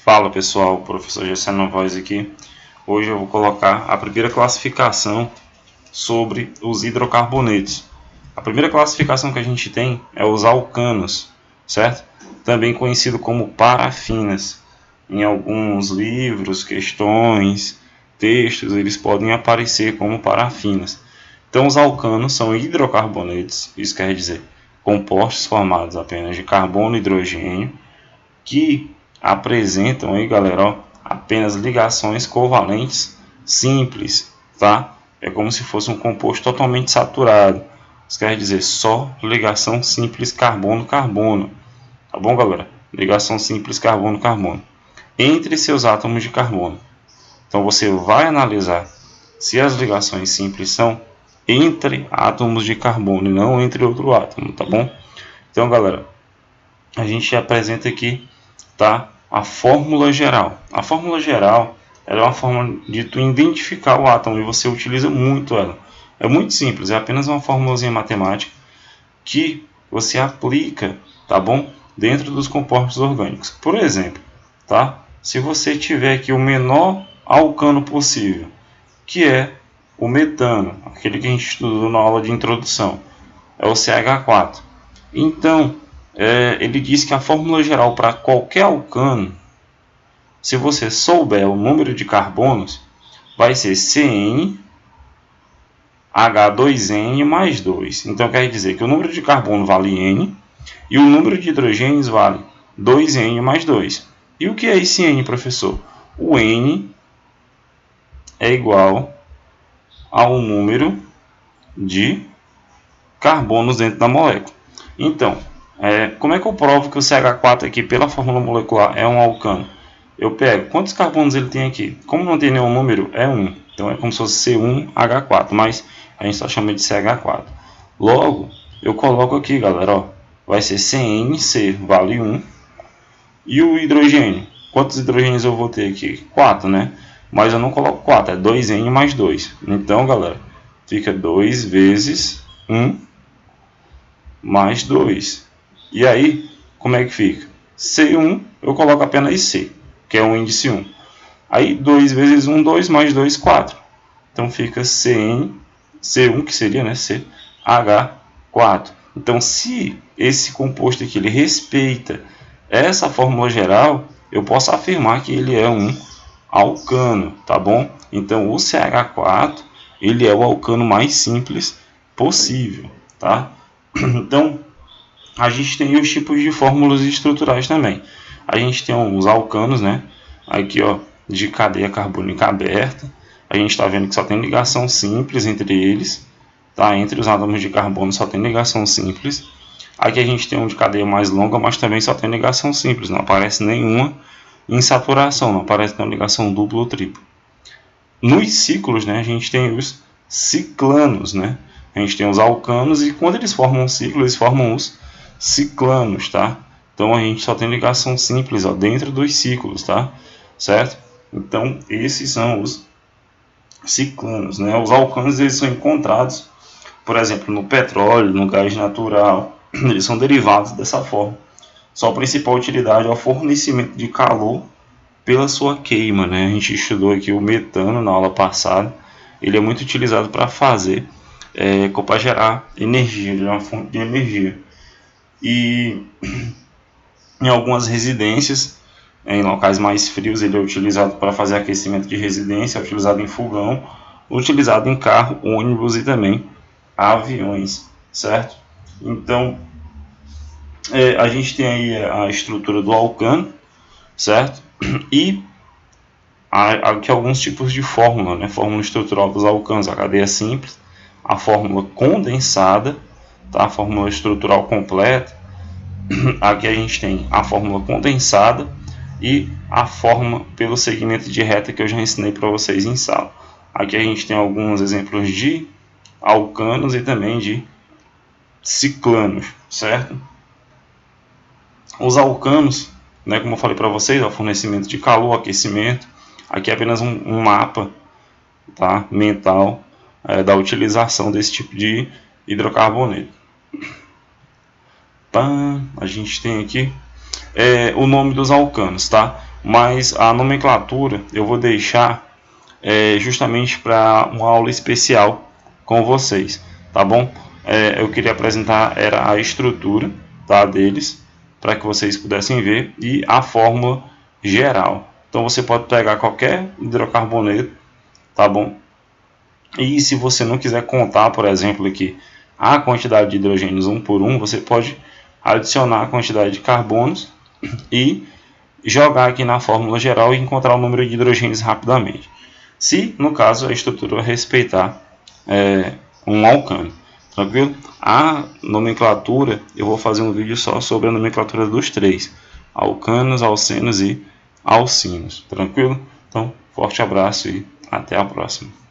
Fala pessoal, professor Gessé Novaes aqui. Hoje eu vou colocar a primeira classificação sobre os hidrocarbonetos. A primeira classificação que a gente tem é os alcanos, certo? Também conhecido como parafinas. Em alguns livros, questões, textos, eles podem aparecer como parafinas. Então os alcanos são hidrocarbonetos, isso quer dizer compostos formados apenas de carbono e hidrogênio, que apresentam aí, galera, ó, apenas ligações covalentes simples, tá? É como se fosse um composto totalmente saturado. Isso quer dizer só ligação simples carbono-carbono, tá bom, galera? Ligação simples carbono-carbono entre seus átomos de carbono. Então você vai analisar se as ligações simples são entre átomos de carbono e não entre outro átomo, tá bom? Então, galera, a gente apresenta aqui, tá, a fórmula geral. A fórmula geral ela é uma forma de tu identificar o átomo e você utiliza muito ela. É muito simples, é apenas uma formulazinha matemática que você aplica, tá bom, dentro dos compostos orgânicos. Por exemplo, tá? Se você tiver aqui o menor alcano possível, que é o metano, aquele que a gente estudou na aula de introdução, é o CH4. Então, ele diz que a fórmula geral para qualquer alcano, se você souber o número de carbonos, vai ser CnH2n mais 2. Então quer dizer que o número de carbono vale N e o número de hidrogênios vale 2n mais 2. E o que é esse N, professor? O N é igual ao número de carbonos dentro da molécula. Então, como é que eu provo que o CH4 aqui, pela fórmula molecular, é um alcano? Eu pego, quantos carbonos ele tem aqui? Como não tem nenhum número, é 1. Então é como se fosse C1H4, mas a gente só chama de CH4. Logo, eu coloco aqui, galera, ó, vai ser CnC, vale 1. E o hidrogênio? Quantos hidrogênios eu vou ter aqui? 4, né? Mas eu não coloco 4, é 2n mais 2. Então, galera, fica 2 vezes 1 mais 2. E aí, como é que fica? C1, eu coloco apenas C, que é o índice 1. Aí 2 vezes 1, 2, mais 2, 4. Então fica C1, que seria, né, CH4. Então, se esse composto aqui ele respeita essa fórmula geral, eu posso afirmar que ele é um alcano, tá bom? Então, o CH4, ele é o alcano mais simples possível, tá? Então, a gente tem os tipos de fórmulas estruturais também. A gente tem os alcanos, né? Aqui, ó, de cadeia carbônica aberta. A gente está vendo que só tem ligação simples entre eles, tá? Entre os átomos de carbono só tem ligação simples. Aqui a gente tem um de cadeia mais longa, mas também só tem ligação simples. Não aparece nenhuma insaturação, não aparece nenhuma ligação dupla ou tripla. Nos ciclos, né, a gente tem os ciclanos, né? A gente tem os alcanos e quando eles formam um ciclo, eles formam os ciclanos, tá? Então a gente só tem ligação simples, ó, dentro dos ciclos, tá? Certo? Então esses são os ciclanos, né? Os alcanos eles são encontrados, por exemplo, no petróleo, no gás natural, eles são derivados dessa forma. Sua principal utilidade é o fornecimento de calor pela sua queima, né? A gente estudou aqui o metano na aula passada. Ele é muito utilizado para fazer, para gerar energia, ele é uma fonte de energia. E em algumas residências, em locais mais frios, ele é utilizado para fazer aquecimento de residência, é utilizado em fogão, utilizado em carro, ônibus e também aviões, certo? Então, a gente tem aí a estrutura do alcano, certo? E aqui alguns tipos de fórmula, né? Fórmula estrutural dos alcanos, a cadeia simples, a fórmula condensada, tá? A fórmula estrutural completa. Aqui a gente tem a fórmula condensada e a fórmula pelo segmento de reta que eu já ensinei para vocês em sala. Aqui a gente tem alguns exemplos de alcanos e também de ciclanos, certo? Os alcanos, né, como eu falei para vocês, é o fornecimento de calor, aquecimento. Aqui é apenas um mapa, tá, mental da utilização desse tipo de hidrocarboneto. A gente tem aqui o nome dos alcanos, tá? Mas a nomenclatura eu vou deixar justamente para uma aula especial com vocês, tá bom? Eu queria apresentar a estrutura, tá, deles, para que vocês pudessem ver, e a fórmula geral. Então você pode pegar qualquer hidrocarboneto, tá bom? E se você não quiser contar, por exemplo, aqui a quantidade de hidrogênios um por um, você pode adicionar a quantidade de carbonos e jogar aqui na fórmula geral e encontrar o número de hidrogênios rapidamente. Se, no caso, a estrutura respeitar um alcano. Tranquilo? A nomenclatura, eu vou fazer um vídeo só sobre a nomenclatura dos três: alcanos, alcenos e alcinos. Tranquilo? Então, forte abraço e até a próxima.